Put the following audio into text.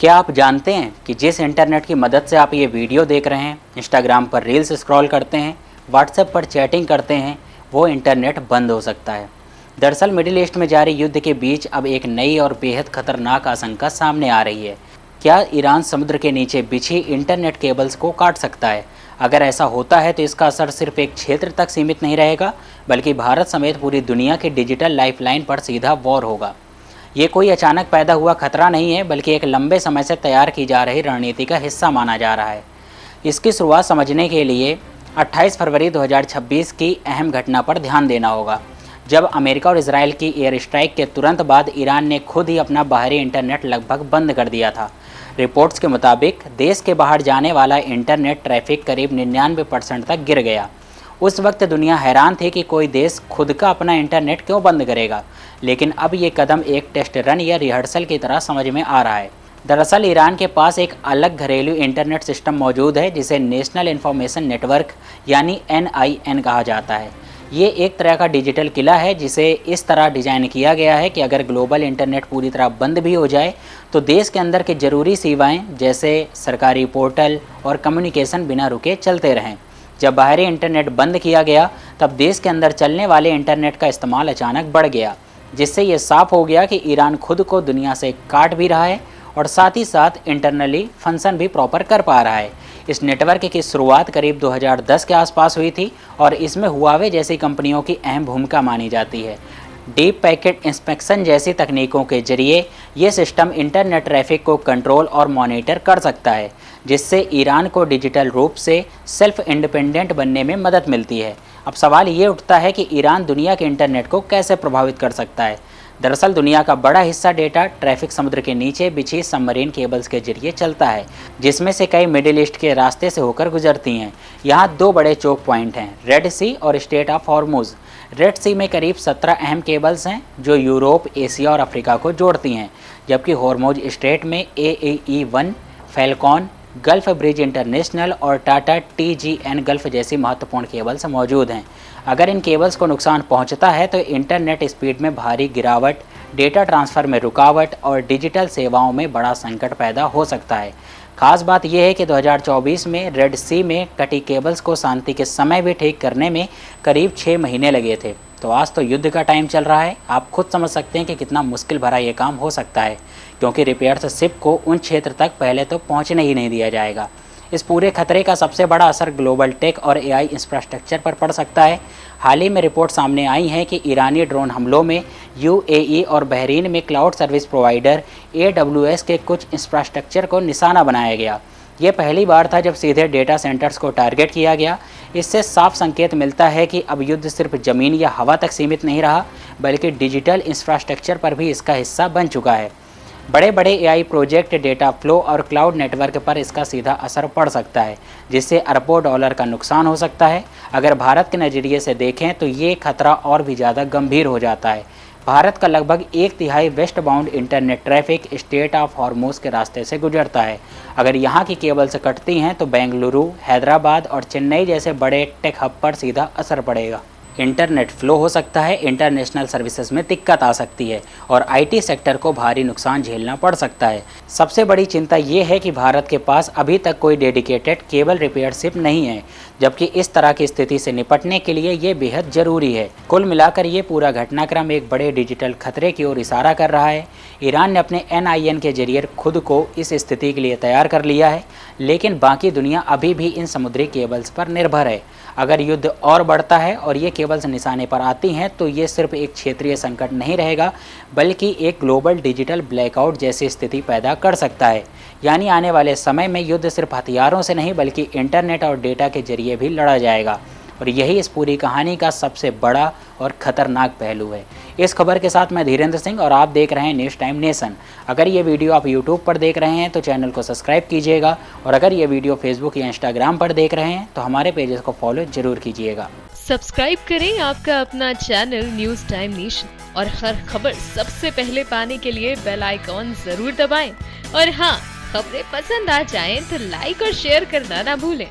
क्या आप जानते हैं कि जिस इंटरनेट की मदद से आप ये वीडियो देख रहे हैं, इंस्टाग्राम पर रील्स स्क्रॉल करते हैं, व्हाट्सएप पर चैटिंग करते हैं, वो इंटरनेट बंद हो सकता है। दरअसल मिडिल ईस्ट में जारी युद्ध के बीच अब एक नई और बेहद खतरनाक आशंका सामने आ रही है। क्या ईरान समुद्र के नीचे बिछी इंटरनेट केबल्स को काट सकता है? अगर ऐसा होता है तो इसका असर सिर्फ एक क्षेत्र तक सीमित नहीं रहेगा, बल्कि भारत समेत पूरी दुनिया की डिजिटल लाइफलाइन पर सीधा वॉर होगा। ये कोई अचानक पैदा हुआ खतरा नहीं है, बल्कि एक लंबे समय से तैयार की जा रही रणनीति का हिस्सा माना जा रहा है। इसकी शुरुआत समझने के लिए 28 फरवरी 2026 की अहम घटना पर ध्यान देना होगा, जब अमेरिका और इजराइल की एयर स्ट्राइक के तुरंत बाद ईरान ने खुद ही अपना बाहरी इंटरनेट लगभग बंद कर दिया था। रिपोर्ट्स के मुताबिक देश के बाहर जाने वाला इंटरनेट ट्रैफिक करीब 99% तक गिर गया। उस वक्त दुनिया हैरान थी कि कोई देश खुद का अपना इंटरनेट क्यों बंद करेगा, लेकिन अब ये कदम एक टेस्ट रन या रिहर्सल की तरह समझ में आ रहा है। दरअसल ईरान के पास एक अलग घरेलू इंटरनेट सिस्टम मौजूद है, जिसे नेशनल इन्फॉर्मेशन नेटवर्क यानी NIN कहा जाता है। ये एक तरह का डिजिटल किला है, जिसे इस तरह डिज़ाइन किया गया है कि अगर ग्लोबल इंटरनेट पूरी तरह बंद भी हो जाए तो देश के अंदर की ज़रूरी सेवाएँ जैसे सरकारी पोर्टल और कम्युनिकेशन बिना रुके चलते रहें। जब बाहरी इंटरनेट बंद किया गया तब देश के अंदर चलने वाले इंटरनेट का इस्तेमाल अचानक बढ़ गया, जिससे ये साफ हो गया कि ईरान खुद को दुनिया से काट भी रहा है और साथ ही साथ इंटरनली फंक्शन भी प्रॉपर कर पा रहा है। इस नेटवर्क की शुरुआत करीब 2010 के आसपास हुई थी और इसमें हुआवे जैसी कंपनियों की अहम भूमिका मानी जाती है। डीप पैकेट इंस्पेक्शन जैसी तकनीकों के जरिए ये सिस्टम इंटरनेट ट्रैफिक को कंट्रोल और मॉनिटर कर सकता है, जिससे ईरान को डिजिटल रूप से सेल्फ इंडिपेंडेंट बनने में मदद मिलती है। अब सवाल ये उठता है कि ईरान दुनिया के इंटरनेट को कैसे प्रभावित कर सकता है। दरअसल दुनिया का बड़ा हिस्सा डेटा ट्रैफिक समुद्र के नीचे बिछी सबमरीन केबल्स के जरिए चलता है, जिसमें से कई मिडिल ईस्ट के रास्ते से होकर गुजरती हैं। यहाँ दो बड़े चोक पॉइंट हैं, रेड सी और स्ट्रेट ऑफ हॉर्मुज। रेड सी में करीब 17 अहम केबल्स हैं जो यूरोप, एशिया और अफ्रीका को जोड़ती हैं, जबकि हॉर्मुज स्ट्रेट में AAE-1, Falcon, gulf bridge international और टाटा TGN गल्फ जैसी महत्वपूर्ण केबल्स मौजूद हैं। अगर इन केबल्स को नुकसान पहुंचता है तो इंटरनेट स्पीड में भारी गिरावट, डेटा ट्रांसफ़र में रुकावट और डिजिटल सेवाओं में बड़ा संकट पैदा हो सकता है। खास बात यह है कि 2024 में रेड सी में कटी केबल्स को शांति के समय भी ठीक करने में करीब 6 महीने लगे थे। तो आज तो युद्ध का टाइम चल रहा है। आप खुद समझ सकते हैं कि कितना मुश्किल भरा ये काम हो सकता है, क्योंकि रिपेयर्स शिप को उन क्षेत्र तक पहले तो पहुंचने ही नहीं दिया जाएगा। इस पूरे खतरे का सबसे बड़ा असर ग्लोबल टेक और AI इंफ्रास्ट्रक्चर पर पड़ सकता है। हाल ही में रिपोर्ट सामने आई है कि ईरानी ड्रोन हमलों में UAE और बहरीन में क्लाउड सर्विस प्रोवाइडर AWS के कुछ इंफ्रास्ट्रक्चर को निशाना बनाया गया। ये पहली बार था जब सीधे डेटा सेंटर्स को टारगेट किया गया। इससे साफ संकेत मिलता है कि अब युद्ध सिर्फ ज़मीन या हवा तक सीमित नहीं रहा, बल्कि डिजिटल इंफ्रास्ट्रक्चर पर भी इसका हिस्सा बन चुका है। बड़े बड़े AI प्रोजेक्ट, डेटा फ्लो और क्लाउड नेटवर्क पर इसका सीधा असर पड़ सकता है, जिससे अरबों डॉलर का नुकसान हो सकता है। अगर भारत के नज़रिए से देखें तो ये खतरा और भी ज़्यादा गंभीर हो जाता है। भारत का लगभग 1/3 waste bound internet traffic straight of Hormuz के रास्ते से गुजरता है। अगर यहाँ की केबल्स कटती हैं तो बेंगलुरु, हैदराबाद और चेन्नई जैसे बड़े टेक हब पर सीधा असर पड़ेगा। इंटरनेट फ्लो हो सकता है, इंटरनेशनल सर्विसेज में दिक्कत आ सकती है और IT सेक्टर को भारी नुकसान झेलना पड़ सकता है। सबसे बड़ी चिंता ये है कि भारत के पास अभी तक कोई डेडिकेटेड केबल रिपेयर शिप नहीं है, जबकि इस तरह की स्थिति से निपटने के लिए ये बेहद ज़रूरी है। कुल मिलाकर ये पूरा घटनाक्रम एक बड़े डिजिटल खतरे की ओर इशारा कर रहा है। ईरान ने अपने NIN के जरिए खुद को इस स्थिति के लिए तैयार कर लिया है, लेकिन बाकी दुनिया अभी भी इन समुद्री केबल्स पर निर्भर है। अगर युद्ध और बढ़ता है और ये केबल्स निशाने पर आती हैं तो ये सिर्फ एक क्षेत्रीय संकट नहीं रहेगा, बल्कि एक ग्लोबल डिजिटल ब्लैकआउट जैसी स्थिति पैदा कर सकता है। यानी आने वाले समय में युद्ध सिर्फ हथियारों से नहीं, बल्कि इंटरनेट और डेटा के जरिए भी लड़ा जाएगा। और यही इस पूरी कहानी का सबसे बड़ा और ख़तरनाक पहलू है। इस खबर के साथ मैं धीरेन्द्र सिंह और आप देख रहे हैं न्यूज़ टाइम नेशन। अगर ये वीडियो आप यूट्यूब पर देख रहे हैं तो चैनल को सब्सक्राइब कीजिएगा, और अगर ये वीडियो फेसबुक या इंस्टाग्राम पर देख रहे हैं तो हमारे पेजेस को फॉलो जरूर कीजिएगा। सब्सक्राइब करें आपका अपना चैनल न्यूज़ टाइम नेशन, और हर खबर सबसे पहले पाने के लिए बेल आइकॉन जरूर दबाएं। और हाँ, खबरें पसंद आ जाएं तो लाइक और शेयर करना ना भूलें।